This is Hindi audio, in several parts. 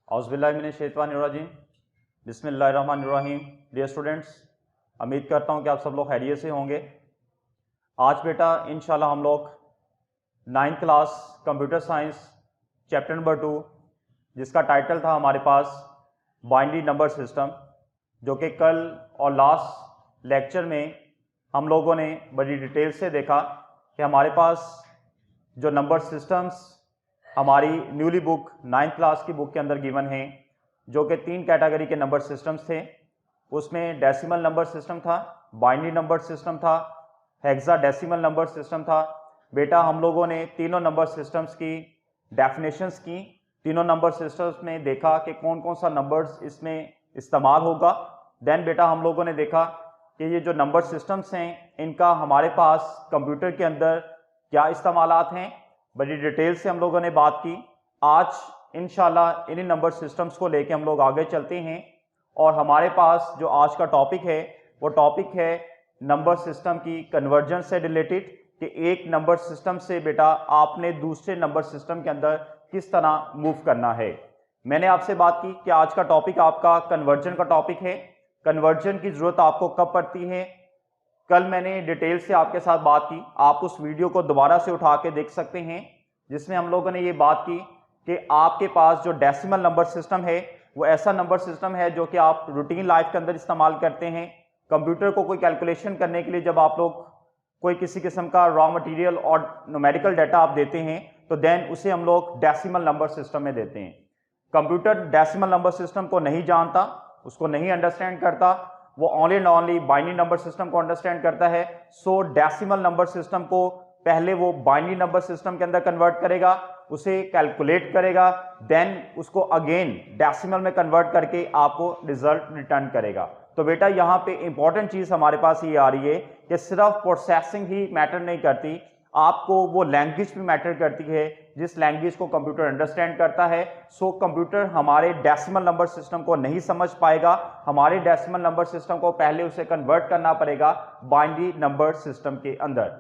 औज़ुबिल्लाहिमिनश्शैतानिर्रजीम बिस्मिल्लाहिर्रहमानिर्रहीम। डियर स्टूडेंट्स, उम्मीद करता हूँ कि आप सब लोग खैरियत से होंगे। आज बेटा इंशाल्लाह हम लोग 9th class computer science chapter number 2 जिसका टाइटल था हमारे पास बाइनरी नंबर सिस्टम, जो कि कल और लास्ट लेक्चर में हम लोगों ने बड़ी डिटेल से देखा कि हमारे पास जो नंबर सिस्टम्स हमारी न्यूली बुक 9th क्लास की बुक के अंदर गिवन हैं, जो कि 3 कैटेगरी के नंबर सिस्टम्स थे। उसमें डेसिमल नंबर सिस्टम था, बाइनरी नंबर सिस्टम था, हेक्साडेसिमल नंबर सिस्टम था। बेटा हम लोगों ने तीनों नंबर सिस्टम्स की डेफिनेशंस की, तीनों नंबर सिस्टम्स में देखा कि कौन कौन सा नंबर्स इसमें इस्तेमाल होगा। देन बेटा हम लोगों ने देखा कि ये जो नंबर सिस्टम्स हैं इनका हमारे पास कंप्यूटर के अंदर क्या इस्तेमालात हैं, बड़ी डिटेल से हम लोगों ने बात की। आज इंशाल्लाह इन्हीं नंबर सिस्टम्स को लेके हम लोग आगे चलते हैं और हमारे पास जो आज का टॉपिक है वो टॉपिक है नंबर सिस्टम की कन्वर्जन से रिलेटेड, कि एक नंबर सिस्टम से बेटा आपने दूसरे नंबर सिस्टम के अंदर किस तरह मूव करना है। मैंने आपसे बात की कि आज का टॉपिक आपका कन्वर्जन का टॉपिक है। कन्वर्जन की ज़रूरत आपको कब पड़ती है, कल मैंने डिटेल से आपके साथ बात की। आप उस वीडियो को दोबारा से उठा के देख सकते हैं, जिसमें हम लोगों ने ये बात की कि आपके पास जो डेसिमल नंबर सिस्टम है वो ऐसा नंबर सिस्टम है जो कि आप रूटीन लाइफ के अंदर इस्तेमाल करते हैं। कंप्यूटर को कोई कैलकुलेशन करने के लिए जब आप लोग कोई किसी किस्म का रॉ मटेरियल और न्यूमेरिकल डाटा आप देते हैं तो देन उसे हम लोग डेसिमल नंबर सिस्टम में देते हैं। कंप्यूटर डेसिमल नंबर सिस्टम को नहीं जानता, उसको नहीं अंडरस्टैंड करता, वो only and only binary number system को अंडरस्टैंड करता है। सो डेसिमल नंबर सिस्टम को पहले वो बाइनरी नंबर सिस्टम के अंदर कन्वर्ट करेगा, उसे कैलकुलेट करेगा, देन उसको अगेन डेसिमल में कन्वर्ट करके आपको रिजल्ट रिटर्न करेगा। तो बेटा यहाँ पे इंपॉर्टेंट चीज हमारे पास ये आ रही है कि सिर्फ प्रोसेसिंग ही मैटर नहीं करती, आपको वो लैंग्वेज भी मैटर करती है जिस लैंग्वेज को कंप्यूटर अंडरस्टैंड करता है। सो कंप्यूटर हमारे डेसिमल नंबर सिस्टम को नहीं समझ पाएगा, हमारे डेसिमल नंबर सिस्टम को पहले उसे कन्वर्ट करना पड़ेगा बाइनरी नंबर सिस्टम के अंदर।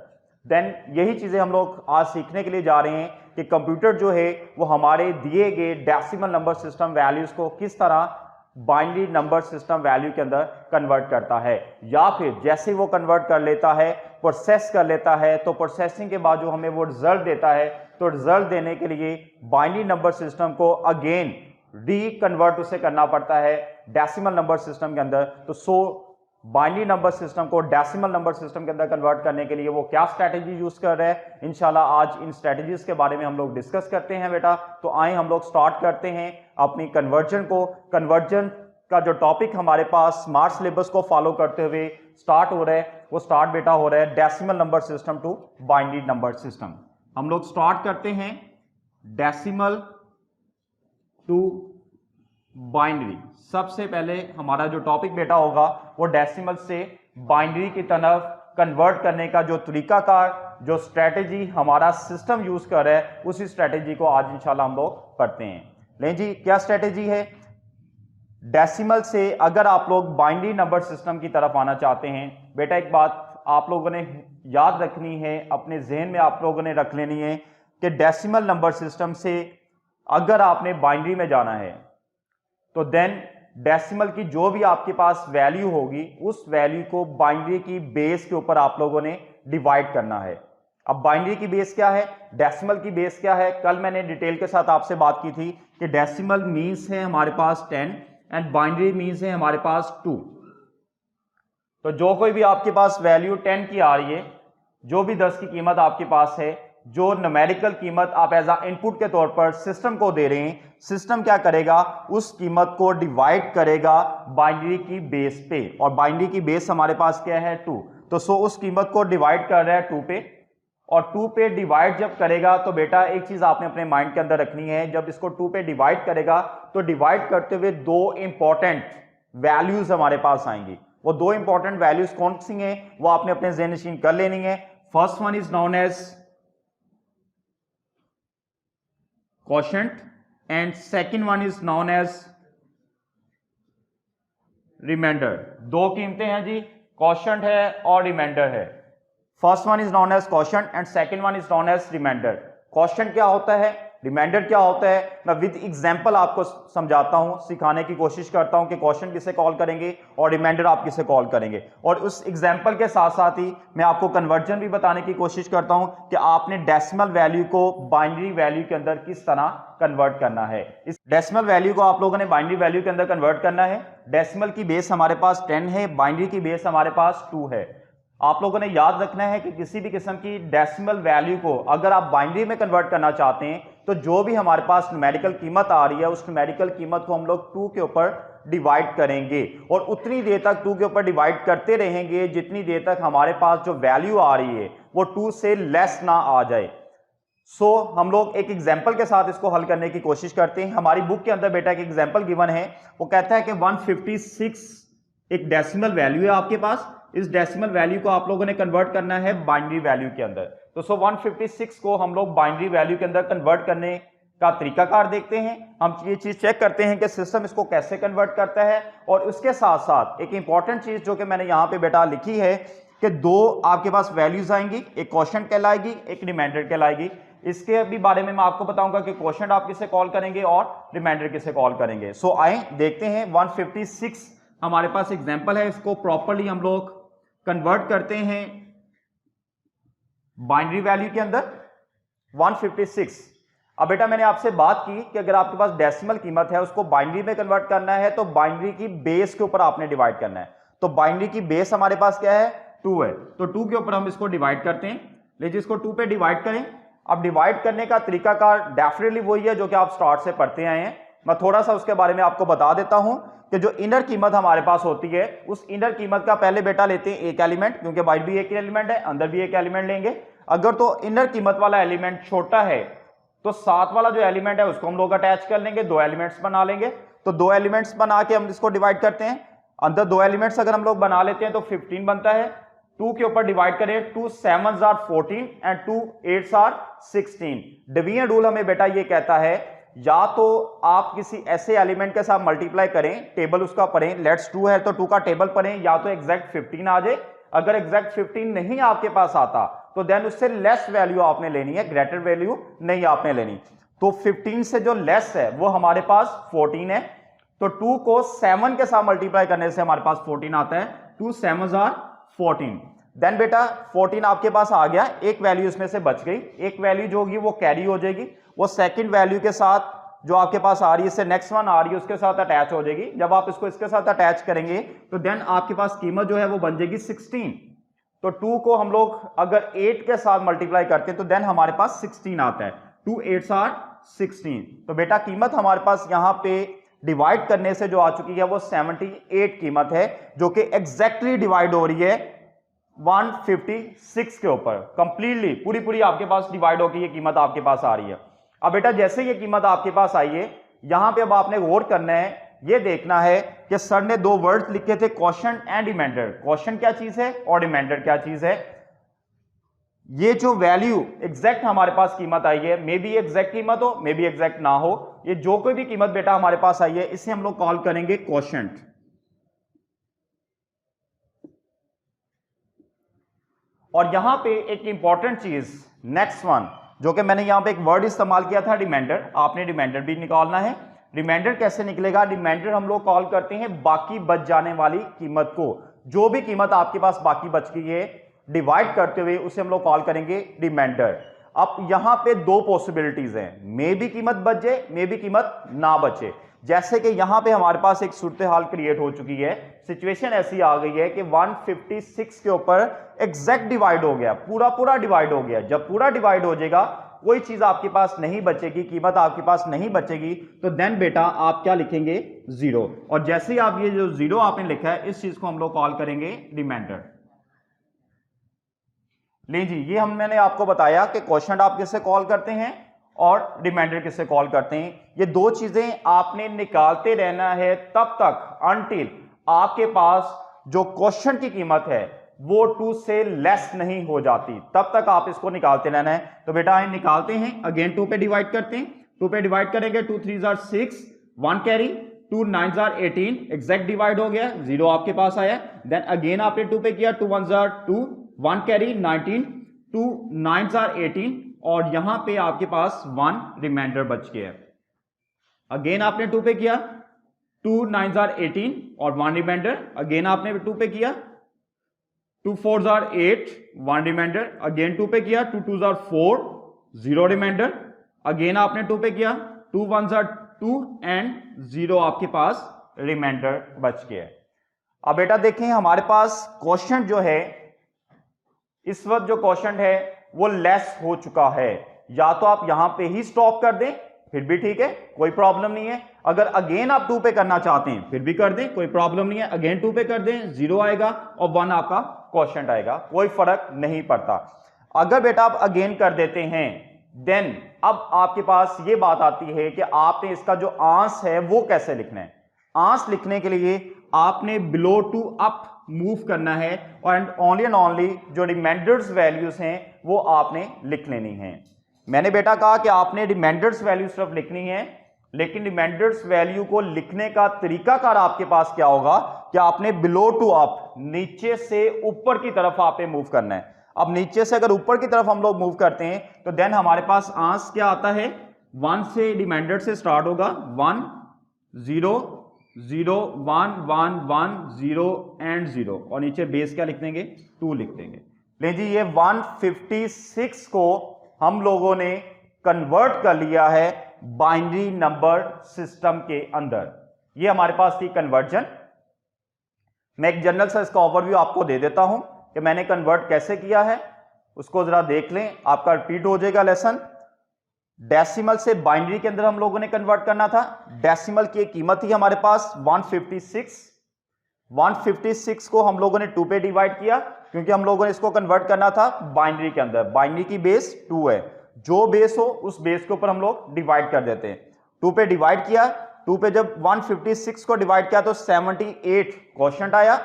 देन यही चीजें हम लोग आज सीखने के लिए जा रहे हैं कि कंप्यूटर जो है वो हमारे दिए गए डेसिमल नंबर सिस्टम वैल्यूज को किस तरह बाइनरी नंबर सिस्टम वैल्यू के अंदर कन्वर्ट करता है, या फिर जैसे वो कन्वर्ट कर लेता है, प्रोसेस कर लेता है, तो प्रोसेसिंग के बाद जो हमें वो रिजल्ट देता है, तो रिजल्ट देने के लिए बाइनरी नंबर सिस्टम को अगेन रीकन्वर्ट उसे करना पड़ता है डेसिमल नंबर सिस्टम के अंदर। तो सो बाइनरी नंबर सिस्टम को डेसिमल नंबर सिस्टम के अंदर कन्वर्ट करने के लिए वो क्या स्ट्रैटेजी यूज कर रहे हैं, इंशाल्लाह आज इन स्ट्रैटेजीज के बारे में हम लोग डिस्कस करते हैं बेटा। तो आए हम लोग स्टार्ट करते हैं अपनी कन्वर्जन को। कन्वर्जन का जो टॉपिक हमारे पास स्मार्ट सिलेबस को फॉलो करते हुए स्टार्ट हो रहा है, वो स्टार्ट बेटा हो रहा है decimal number system to binary number system. हम लोग स्टार्ट करते हैं डेसिमल टू बाइनरी। सबसे पहले हमारा जो टॉपिक बेटा होगा वो डेसिमल से बाइनरी की तरफ कन्वर्ट करने का जो तरीकाकार, जो स्ट्रेटेजी हमारा सिस्टम यूज कर रहा है, उसी स्ट्रेटेजी को आज इंशाल्लाह हम लोग पढ़ते हैं। लेकिन जी क्या स्ट्रेटेजी है, डेसिमल से अगर आप लोग बाइनरी नंबर सिस्टम की तरफ आना चाहते हैं, बेटा एक बात आप लोगों ने याद रखनी है, अपने जहन में आप लोगों ने रख लेनी है कि डेसिमल नंबर सिस्टम से अगर आपने बाइनरी में जाना है तो देन डेसिमल की जो भी आपके पास वैल्यू होगी उस वैल्यू को बाइनरी की बेस के ऊपर आप लोगों ने डिवाइड करना है। अब बाइनरी की बेस क्या है, डेसिमल की बेस क्या है, कल मैंने डिटेल के साथ आपसे बात की थी कि डेसिमल मीन्स है हमारे पास 10 एंड बाइनरी मीन्स है हमारे पास 2। तो जो कोई भी आपके पास वैल्यू 10 की आ रही है, जो भी 10 की कीमत आपके पास है, जो न्यूमेरिकल कीमत आप एज अ इनपुट के तौर पर सिस्टम को दे रहे हैं, सिस्टम क्या करेगा, उस कीमत को डिवाइड करेगा बाइनरी की बेस पे, और बाइनरी की बेस हमारे पास क्या है 2। तो सो उस कीमत को डिवाइड कर रहा है 2 पे, और 2 पे डिवाइड जब करेगा तो बेटा एक चीज आपने अपने माइंड के अंदर रखनी है, जब इसको 2 पे डिवाइड करेगा तो डिवाइड करते हुए 2 इंपॉर्टेंट वैल्यूज हमारे पास आएंगी। वो 2 इंपॉर्टेंट वैल्यूज कौन सी हैं वो आपने अपने ज़हन नशीन कर लेनी है। First one is known as quotient and second one is known as remainder. 2 कीमतें हैं जी, क्वोशंट है और रिमाइंडर है। First one is known as quotient and second one is known as remainder. Quotient क्या होता है, रिमाइंडर क्या होता है, मैं विद एग्जांपल आपको समझाता हूं, सिखाने की कोशिश करता हूं कि क्वेश्चन किसे कॉल करेंगे और रिमाइंडर आप किसे कॉल करेंगे, और उस एग्जांपल के साथ साथ ही मैं आपको कन्वर्जन भी बताने की कोशिश करता हूं कि आपने डेसिमल वैल्यू को बाइनरी वैल्यू के अंदर किस तरह कन्वर्ट करना है। इस डेसिमल वैल्यू को आप लोगों ने बाइनरी वैल्यू के अंदर कन्वर्ट करना है। डेसिमल की बेस हमारे पास 10 है, बाइनरी की बेस हमारे पास 2 है। आप लोगों ने याद रखना है कि किसी भी किस्म की डेसिमल वैल्यू को अगर आप बाइनरी में कन्वर्ट करना चाहते हैं तो जो भी हमारे पास न्यूमेरिकल कीमत आ रही है उस न्यूमेरिकल कीमत को हम लोग 2 के ऊपर डिवाइड करेंगे और उतनी देर तक 2 के ऊपर डिवाइड करते रहेंगे जितनी देर तक हमारे पास जो वैल्यू आ रही है वो 2 से लेस ना आ जाए। हम लोग एक एग्जाम्पल के साथ इसको हल करने की कोशिश करते हैं। हमारी बुक के अंदर बेटा एक एग्जाम्पल गिवन है, वो कहता है कि 156 एक डेसिमल वैल्यू है आपके पास। इस डेसिमल वैल्यू को आप लोगों ने कन्वर्ट करना है बाइनरी वैल्यू के अंदर। तो 156 को हम लोग बाइनरी वैल्यू के अंदर कन्वर्ट करने का तरीकाकार देखते हैं। हम ये चीज चेक करते हैं कि सिस्टम इसको कैसे कन्वर्ट करता है, और उसके साथ साथ एक इंपॉर्टेंट चीज जो कि मैंने यहां पे बेटा लिखी है कि 2 आपके पास वैल्यूज आएंगी, एक क्वोशंट कहलाएगी, एक रिमाइंडर कहलाएगी। इसके भी बारे में मैं आपको बताऊंगा कि क्वोशंट आप किसे कॉल करेंगे और रिमाइंडर किसे कॉल करेंगे। आए देखते हैं 156 हमारे पास एग्जाम्पल है, इसको प्रॉपरली हम लोग कन्वर्ट करते हैं बाइनरी वैल्यू के अंदर। 156। अब बेटा मैंने आपसे बात की कि अगर आपके पास डेसिमल कीमत है उसको बाइनरी में कन्वर्ट करना है तो बाइनरी की बेस के ऊपर आपने डिवाइड करना है। तो बाइनरी की बेस हमारे पास क्या है, 2 है, तो 2 के ऊपर हम इसको डिवाइड करते हैं। लीजिए इसको 2 पे डिवाइड करें। अब डिवाइड करने का तरीकाकार डेफिनेटली वही है जो कि आप स्टार्ट से पढ़ते आए हैं। मैं थोड़ा सा उसके बारे में आपको बता देता हूं कि जो इनर कीमत हमारे पास होती है उस इनर कीमत का पहले बेटा लेते हैं एक एलिमेंट, क्योंकि बाहर भी एक एलिमेंट है अंदर भी एक एलिमेंट लेंगे। अगर तो इनर कीमत वाला एलिमेंट छोटा है तो साथ वाला जो एलिमेंट है उसको हम लोग अटैच कर लेंगे, 2 एलिमेंट्स बना लेंगे। तो 2 एलिमेंट्स बना के हम इसको डिवाइड करते हैं। अंदर 2 एलिमेंट्स अगर हम लोग बना लेते हैं तो 15 बनता है। 2 के ऊपर डिवाइड करें, 2 7s are 14 and 2 8s are 16। Division rule हमें बेटा ये कहता है या तो आप किसी ऐसे एलिमेंट के साथ मल्टीप्लाई करें, टेबल उसका पढ़ें, लेट्स 2 है तो 2 का टेबल पढ़ें, या तो एग्जैक्ट 15 आ जाए। अगर एग्जैक्ट 15 नहीं आपके पास आता तो देन उससे लेस वैल्यू आपने लेनी है, ग्रेटर वैल्यू नहीं आपने लेनी। तो 15 से जो लेस है वो हमारे पास 14 है। तो 2 को 7 के साथ मल्टीप्लाई करने से हमारे पास 14 आता है। 2 7s are 14। देन बेटा 14 आपके पास आ गया, एक वैल्यू इसमें से बच गई, एक वैल्यू जो होगी वो कैरी हो जाएगी, वो सेकंड वैल्यू के साथ जो आपके पास आ रही है, इससे नेक्स्ट वन आ रही है उसके साथ अटैच हो जाएगी। जब आप इसको इसके साथ अटैच करेंगे तो देन आपके पास कीमत जो है वो बन जाएगी 16। तो 2 को हम लोग अगर 8 के साथ मल्टीप्लाई करते हैं तो देन हमारे पास 16 आता है। 2 8s are 16। तो बेटा कीमत हमारे पास यहां पे डिवाइड करने से जो आ चुकी है वो 78 कीमत है, जो कि एग्जैक्टली डिवाइड हो रही है 156 के ऊपर। कंप्लीटली पूरी पूरी आपके पास डिवाइड होकर ये कीमत आपके पास आ रही है। अब बेटा जैसे ये कीमत आपके पास आई है, यहां पे अब आपने गौर करना है, ये देखना है कि सर ने 2 वर्ड्स लिखे थे, क्वोशंट एंड रिमाइंडर। क्वोशंट क्या चीज है और रिमाइंडर क्या चीज है। ये जो वैल्यू एग्जैक्ट हमारे पास कीमत आई है, मे बी एग्जैक्ट कीमत हो, मे बी एग्जैक्ट ना हो, ये जो कोई भी कीमत बेटा हमारे पास आई है इसे हम लोग कॉल करेंगे क्वोशंट। और यहां पे एक इंपॉर्टेंट चीज नेक्स्ट वन, जो कि मैंने यहां पे एक वर्ड इस्तेमाल किया था रिमाइंडर, आपने रिमाइंडर भी निकालना है। रिमाइंडर कैसे निकलेगा, रिमाइंडर हम लोग कॉल करते हैं बाकी बच जाने वाली कीमत को। जो भी कीमत आपके पास बाकी बच गई है डिवाइड करते हुए उसे हम लोग कॉल करेंगे रिमाइंडर। अब यहां पे 2 पॉसिबिलिटीज हैं, मे भी कीमत बच जाए, मे भी कीमत ना बचे। जैसे कि यहां पे हमारे पास एक सूरत हाल क्रिएट हो चुकी है, सिचुएशन ऐसी आ गई है कि 156 के ऊपर एग्जैक्ट डिवाइड हो गया, पूरा पूरा डिवाइड हो गया। जब पूरा डिवाइड हो जाएगा कोई चीज आपके पास नहीं बचेगी, कीमत आपके पास नहीं बचेगी, तो देन बेटा आप क्या लिखेंगे 0। और जैसे ही आप ये जो 0 आपने लिखा है इस चीज को हम लोग कॉल करेंगे रिमाइंडर। लीजिए ये मैंने आपको बताया कि क्वोशंट आप किससे कॉल करते हैं और रिमाइंडर किससे कॉल करते हैं। ये 2 चीजें आपने निकालते रहना है तब तक अनटिल आपके पास जो क्वोशंट की कीमत है वो 2 से लेस नहीं हो जाती, तब तक आप इसको निकालते रहना है। तो बेटा हम निकालते हैं, अगेन 2 पे डिवाइड करते हैं, 2 पे डिवाइड करेंगे, 2 3s are 6, 1 carry, 2 9s are 18, exact divide हो गया, 0 आपके पास आया। देन अगेन आपने 2 पे किया, 2 1s are 2, 1 carry 19, 2 9s are 18, और यहां पे आपके पास 1 रिमाइंडर बच गया है। अगेन आपने 2 पे किया, 2 9s are 18 और 1 रिमाइंडर। अगेन आपने 2 पे किया, 2 4s are 8 1 रिमाइंडर। अगेन 2 पे किया, 2 2s are 4 0 रिमाइंडर। अगेन आपने 2 पे किया, 2 1s are 2 एंड 0 आपके पास रिमाइंडर बच गया है। अब बेटा देखें हमारे पास क्वेश्चन जो है, इस वक्त जो क्वेश्चन है वो लेस हो चुका है। या तो आप यहां पे ही स्टॉप कर दें फिर भी ठीक है, कोई प्रॉब्लम नहीं है। अगर अगेन आप 2 पे करना चाहते हैं फिर भी कर दें, कोई प्रॉब्लम नहीं है। अगेन 2 पे कर दें, 0 आएगा और 1 आपका क्वेश्चन आएगा, कोई फर्क नहीं पड़ता। अगर बेटा आप अगेन कर देते हैं देन अब आपके पास ये बात आती है कि आपने इसका जो आंस है वो कैसे लिखना है। आंस लिखने के लिए आपने बिलो टू अप मूव करना है एंड ओनली जो रिमाइंडर्स वैल्यूज हैं वो आपने लिख लेनी है। मैंने बेटा कहा कि आपने रिमाइंडर्स वैल्यू सिर्फ लिखनी है, लेकिन रिमाइंडर्स वैल्यू को लिखने का तरीकाकार आपके पास क्या होगा कि आपने बिलो टू अप, नीचे से ऊपर की तरफ आपने मूव करना है। अब नीचे से अगर ऊपर की तरफ हम लोग मूव करते हैं तो देन हमारे पास आंस क्या आता है, 1 से रिमाइंडर से स्टार्ट होगा, 1 0 0 1 1 1 0 एंड 0 और नीचे बेस क्या लिख देंगे, 2 लिख देंगे। ले जी ये 156 को हम लोगों ने कन्वर्ट कर लिया है बाइनरी नंबर सिस्टम के अंदर। ये हमारे पास थी कन्वर्जन। मैं एक जनरल सा इसका ओवरव्यू आपको दे देता हूं कि मैंने कन्वर्ट कैसे किया है, उसको जरा देख लें, आपका रिपीट हो जाएगा लेसन। डेसिमल से बाइनरी के अंदर हम लोगों ने कन्वर्ट करना था। डेसिमल की एक कीमत थी हमारे पास 156। 156 को हम लोगों ने 2 पे डिवाइड किया क्योंकि हम लोगों ने इसको कन्वर्ट करना था बाइनरी के अंदर। बाइनरी की बेस 2 है, जो बेस हो उस बेस के ऊपर हम लोग डिवाइड कर देते हैं। 2 पे डिवाइड किया, 2 पे जब 156 को डिवाइड किया तो 78 क्वोशंट आया,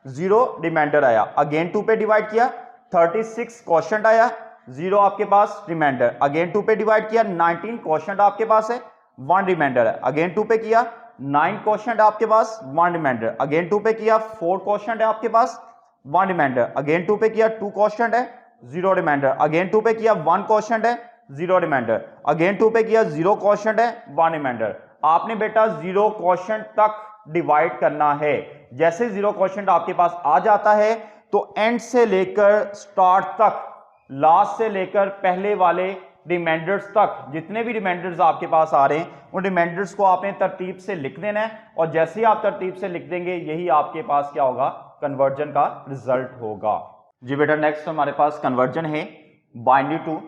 0 रिमाइंडर आया। अगेन 2 पे डिवाइड किया, 36 क्वोशंट आया, 0 आपके पास रिमाइंडर। अगेन 2 पे डिवाइड किया, 19 क्वोशंट आपके पास है, 1 रिमाइंडर है। अगेन 2 पे किया, 9 क्वोशंट आपके पास, 1 रिमाइंडर। अगेन 2 पे किया, 4 क्वोशंट है आपके पास, 1 रिमाइंडर। अगेन 2 पे किया, 2 क्वोशंट है, 0 रिमाइंडर। अगेन 2 पे किया, 1 क्वोशंट है, 0 रिमाइंडर। अगेन 2 पे किया, 0 क्वोशंट है, 1 रिमाइंडर। आपने बेटा 0 क्वोशंट तक डिवाइड करना है। जैसे 0 क्वोशंट आपके पास आ जाता है तो एंड से लेकर स्टार्ट तक, लास्ट से लेकर पहले वाले रिमाइंडर्स तक, जितने भी रिमाइंडर्स आपके पास आ रहे हैं उन रिमाइंडर्स को आपने तरतीब से लिख देना है। और जैसे ही आप तरतीब से लिख देंगे यही आपके पास क्या होगा, कन्वर्जन का रिजल्ट होगा। जी बेटा नेक्स्ट हमारे पास कन्वर्जन है बाइनरी टू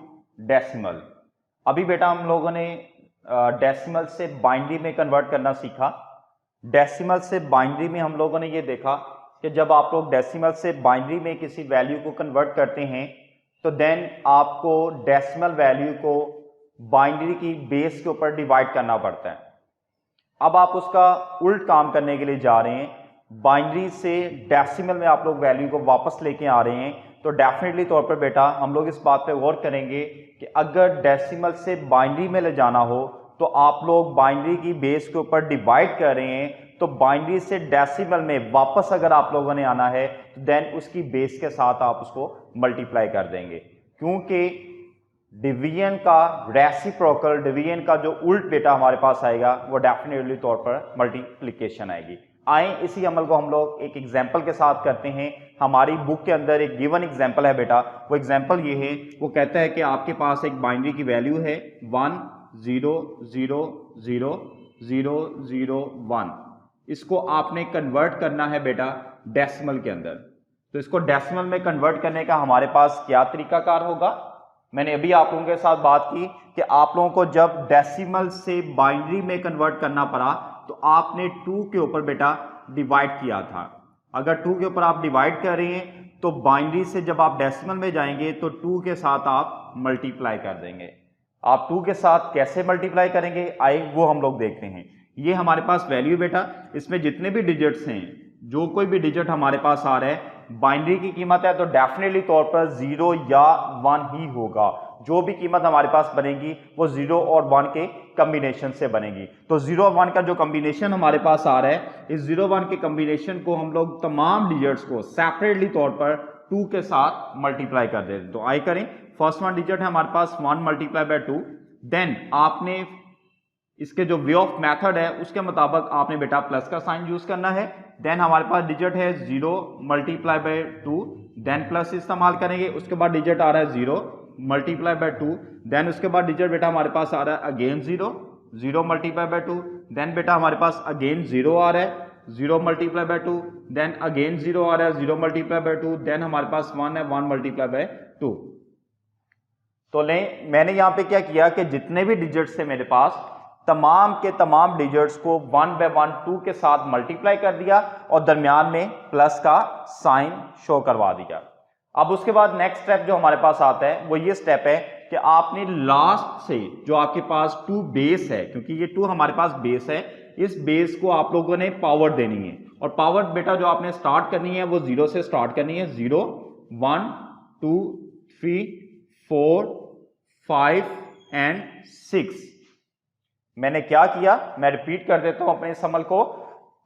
डेसिमल। अभी बेटा हम लोगों ने डेसिमल से बाइनरी में कन्वर्ट करना सीखा। डेसिमल से बाइनरी में हम लोगों ने ये देखा कि जब आप लोग डेसिमल से बाइनरी में किसी वैल्यू को कन्वर्ट करते हैं तो देन आपको डेसिमल वैल्यू को बाइनरी की बेस के ऊपर डिवाइड करना पड़ता है। अब आप उसका उल्ट काम करने के लिए जा रहे हैं, बाइनरी से डेसिमल में आप लोग वैल्यू को वापस लेके आ रहे हैं, तो डेफिनेटली तौर पर बेटा हम लोग इस बात पे गौर करेंगे कि अगर डेसिमल से बाइनरी में ले जाना हो तो आप लोग बाइनरी की बेस के ऊपर डिवाइड कर रहे हैं, तो बाइनरी से डेसिमल में वापस अगर आप लोगों ने आना है तो देन उसकी बेस के साथ आप उसको मल्टीप्लाई कर देंगे, क्योंकि डिवीजन का रेसिप्रोकल, डिवीजन का जो उल्ट बेटा हमारे पास आएगा वो डेफिनेटली तौर पर मल्टीप्लिकेशन आएगी। आए इसी अमल को हम लोग एक एग्जाम्पल के साथ करते हैं। हमारी बुक के अंदर एक गिवन एग्जाम्पल है बेटा, वो एग्जाम्पल ये है, वो कहता है कि आपके पास एक बाइनरी की वैल्यू है 1 0 0 0 0 0 1। इसको आपने कन्वर्ट करना है बेटा डेसिमल के अंदर। तो इसको डेसिमल में कन्वर्ट करने का हमारे पास क्या तरीकाकार होगा, मैंने अभी आप लोगों के साथ बात की कि आप लोगों को जब डेसिमल से बाइनरी में कन्वर्ट करना पड़ा तो आपने 2 के ऊपर बेटा डिवाइड किया था। अगर 2 के ऊपर आप डिवाइड कर रहे हैं तो बाइनरी से जब आप डेसिमल में जाएंगे तो 2 के साथ आप मल्टीप्लाई कर देंगे। आप 2 के साथ कैसे मल्टीप्लाई करेंगे आए वो हम लोग देखते हैं। ये हमारे पास वैल्यू बेटा, इसमें जितने भी डिजिट्स हैं, जो कोई भी डिजिट हमारे पास आ रहा है, बाइनरी की कीमत है तो डेफिनेटली तौर पर 0 या 1 ही होगा। जो भी कीमत हमारे पास बनेगी वो 0 और 1 के कॉम्बिनेशन से बनेगी। तो 0 और 1 का जो कॉम्बिनेशन हमारे पास आ रहा है, इस 0 1 के कॉम्बिनेशन को हम लोग तमाम डिजिट्स को सेपरेटली तौर पर 2 के साथ मल्टीप्लाई कर देते हैं। तो आइए करें, फर्स्ट वन डिजिट है हमारे पास 1 मल्टीप्लाई बाय 2, देन आपने इसके जो वे ऑफ मेथड है उसके मुताबिक आपने बेटा प्लस का साइन यूज करना है। देन हमारे पास डिजिट है 0 मल्टीप्लाई बाय 2, देन प्लस इस्तेमाल करेंगे। उसके बाद डिजिट आ रहा है 0 मल्टीप्लाई बाय 2, देन उसके बाद डिजिट बेटा हमारे पास आ रहा है अगेन 0 मल्टीप्लाई बाय 2, देन बेटा हमारे पास अगेन 0 आ रहा है 0 मल्टीप्लाई बाय 2, देन अगेन 0 आ रहा है 0 मल्टीप्लाई बाय 2, देन हमारे पास 1 है 1 मल्टीप्लाई बाय 2। तो मैंने यहां पे क्या किया कि जितने भी डिजिट्स थे मेरे पास तमाम के तमाम डिजिट्स को 1 बाय 1 2 के साथ मल्टीप्लाई कर दिया और दरमियान में प्लस का साइन शो करवा दिया। अब उसके बाद नेक्स्ट स्टेप जो हमारे पास आता है वो ये स्टेप है कि आपने लास्ट से जो आपके पास 2 बेस है, क्योंकि ये 2 हमारे पास बेस है, इस बेस को आप लोगों ने पावर देनी है। और पावर बेटा जो आपने स्टार्ट करनी है वो 0 से स्टार्ट करनी है। 0 1 2 3 4 5 एंड 6। मैंने क्या किया, मैं रिपीट कर देता हूं अपने इस अमल को।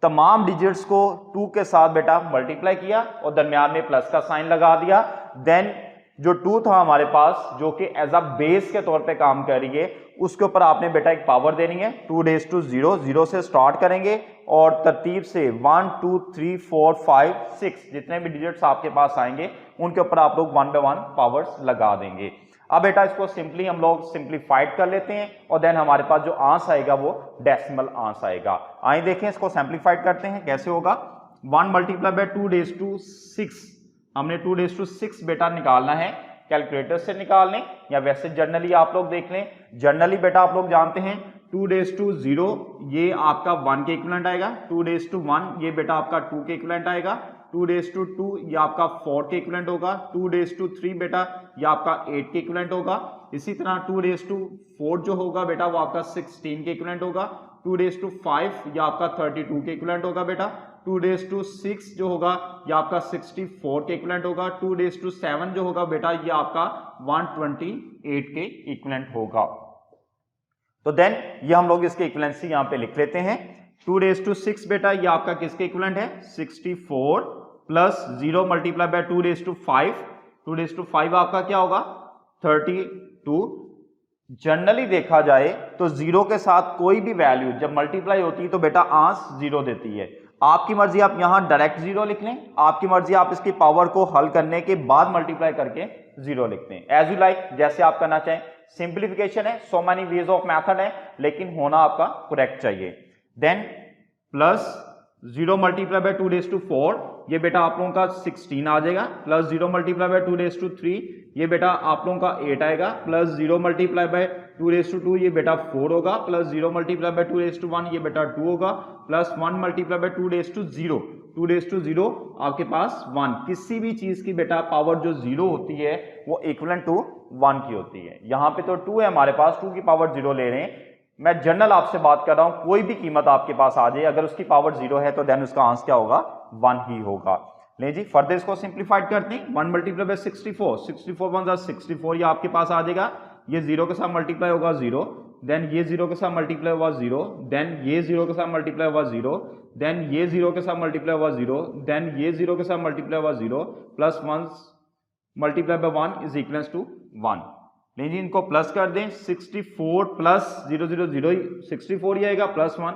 तमाम डिजिट्स को 2 के साथ बेटा मल्टीप्लाई किया और दरमियान में प्लस का साइन लगा दिया। देन जो 2 था हमारे पास जो कि एज अ बेस के तौर पे काम कर रही है, उसके ऊपर आपने बेटा एक पावर देनी है 2 रेज़ टू 0। 0 से स्टार्ट करेंगे और तरतीब से 1 2 3 4 5 6 जितने भी डिजिट्स आपके पास आएंगे उनके ऊपर आप लोग 1 बाय 1 पावर्स लगा देंगे। अब बेटा इसको सिंपली हम लोग सिंप्लीफाइड कर लेते हैं और देन हमारे पास जो आंस आएगा वो डेसिमल आंस आएगा। आइए देखें इसको सिंप्लीफाइड करते हैं कैसे होगा। 1 मल्टीप्लाई बाय 2 रेज़ टू 6, हमने 2 रेज़ टू 6 बेटा निकालना है। कैलकुलेटर से निकाल लें या वैसे जर्नली आप लोग देख लें। जर्नली बेटा आप लोग जानते हैं 2 रेज़ टू 0 ये आपका 1 के इक्विवेलेंट आएगा, 2 रेज़ टू 1 ये बेटा आपका 2 के इक्विवेलेंट आएगा, 2 रेज़ टू 2 ये आपका 4 के इक्विवेलेंट होगा, 2 रेज़ टू 3 बेटा ये आपका 8 के इक्विवेलेंट होगा। इसी तरह 2 रेज़ टू 4 जो होगा बेटा वो आपका 16 के इक्विवेलेंट होगा, 2 रेज़ टू 5 ये आपका 32 के इक्विवेलेंट होगा बेटा, 2 रेज़ टू 6 जो होगा ये आपका 64 के इक्विवेलेंट होगा, 2 रेज़ टू 7 जो होगा बेटा ये आपका 128 के इक्विवेलेंट होगा। तो देन ये हम लोग इसके इक्विवेलेंसी यहां पे लिख लेते हैं। 2 रेज़ टू 6 बेटा ये आपका किसके इक्विवेलेंट है 64 plus 0 multiply by 2 raise to 5, 2 raise to 5 आपका क्या होगा 32। जनरली देखा जाए तो 0 के साथ कोई भी वैल्यू जब मल्टीप्लाई होती है तो बेटा आंस 0 देती है। आपकी मर्जी आप यहां डायरेक्ट 0 लिख लें, आपकी मर्जी आप इसकी पावर को हल करने के बाद मल्टीप्लाई करके 0 लिखते हैं, एज यू लाइक जैसे आप करना चाहें। सिंप्लीफिकेशन है, so many ways of method है, लेकिन होना आपका करेक्ट चाहिए। Then plus 0 multiply by 2 raise to 4 ये बेटा आप लोगों का 16 आ जाएगा, plus 0 multiply by 2 raise to 3 ये बेटा आप लोगों का 8 आएगा, plus 0 multiply by 2 raise to 2 ये बेटा 4 होगा, plus 0 multiply by 2 raise to 1 ये बेटा 2 होगा, plus 1 multiply by 2 raise to 0, 2 raise to 0 आपके पास 1। किसी भी चीज की बेटा पावर जो 0 होती है वो इक्विवेलेंट टू 1 की होती है। यहां पे तो 2 है हमारे पास, 2 की पावर 0 ले रहे हैं। मैं जनरल आपसे बात कर रहा हूं, कोई भी कीमत आपके पास आ जाए अगर उसकी पावर 0 है तो देन उसका आंसर क्या होगा 1 ही होगा। ले जी फर्दर इसको सिंप्लीफाइड करते हैं। 1 मल्टीप्लाई बाय 64, 64 1 64 ये आपके पास आ जाएगा, ये 0 के साथ मल्टीप्लाई होगा 0, देन ये 0 के साथ मल्टीप्लाई हुआ 0, देन ये 0 के साथ मल्टीप्लाई हुआ 0, देन ये 0 के साथ मल्टीप्लाई हुआ 0, देन ये 0 के साथ मल्टीप्लाई हुआ 0, plus 1 multiply by 1 is equals to 1। लीजिए इनको प्लस कर दें, 64 प्लस 0 0 0 64 ही आएगा, plus 1,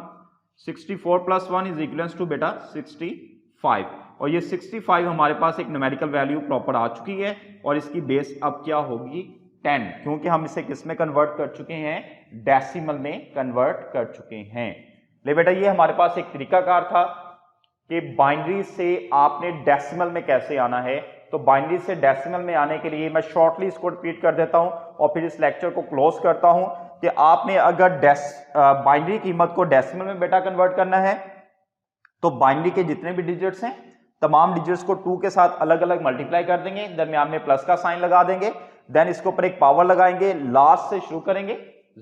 64 plus 1 is equals to बेटा 65। और ये 65 हमारे पास एक न्यूमेरिकल वैल्यू प्रॉपर आ चुकी है और इसकी बेस अब क्या होगी 10, क्योंकि हम इसे किस में कन्वर्ट कर चुके हैं डेसिमल में कन्वर्ट कर चुके हैं। ले बेटा ये हमारे पास एक तरीकाकार था कि बाइनरी से आपने डेसिमल में कैसे आना है। तो बाइनरी से डेसिमल में आने के लिए मैं शॉर्टली इसको रिपीट कर देता हूं और फिर इस लेक्चर को क्लोज करता हूं कि आपने अगर बाइनरी कीमत को डेसिमल में बेटा कन्वर्ट करना है तो बाइनरी के जितने भी डिजिट्स हैं तमाम डिजिट्स को 2 के साथ अलग अलग मल्टीप्लाई कर देंगे, दरमियान में प्लस का साइन लगा देंगे, देन इसके ऊपर एक पावर लगाएंगे, लास्ट से शुरू करेंगे,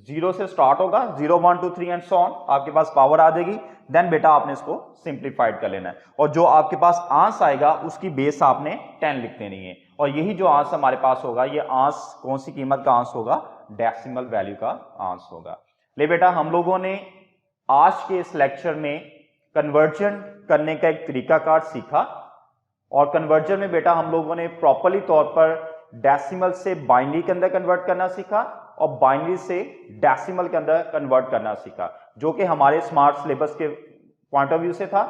0 से स्टार्ट होगा, 0 1 2 3 एंड सो ऑन, आपके पास पावर आ जाएगी। देन बेटा आपने इसको सिंप्लीफाइड कर लेना है और जो आपके पास आंसर आएगा उसकी बेस आपने 10 लिख देनी है। और यही जो आंसर हमारे पास होगा, ये आंसर कौन सी कीमत का आंसर होगा, डेसिमल वैल्यू का आंसर होगा। ले बेटा हम लोगों ने आज के इस लेक्चर में कन्वर्जन करने का एक तरीकाकार सीखा और कन्वर्जन में बेटा हम लोगों ने प्रॉपरली तौर पर डेसिमल से बाइनरी के अंदर कन्वर्ट करना सीखा और बाइनरी से डेसिमल के अंदर कन्वर्ट करना सीखा, जो कि हमारे स्मार्ट सिलेबस के पॉइंट ऑफ व्यू से था।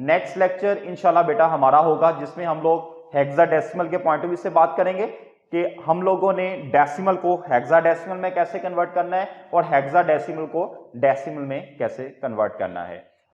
नेक्स्ट लेक्चर इंशाल्लाह बेटा हमारा होगा जिसमें हम लोग हेक्साडेसिमल के पॉइंट ऑफ व्यू से बात करेंगे कि हम लोगों ने डेसिमल को हेक्साडेसिमल में कैसे कन्वर्ट करना है और हेक्साडेसिमल को डेसिमल में कैसे कन्वर्ट करना है।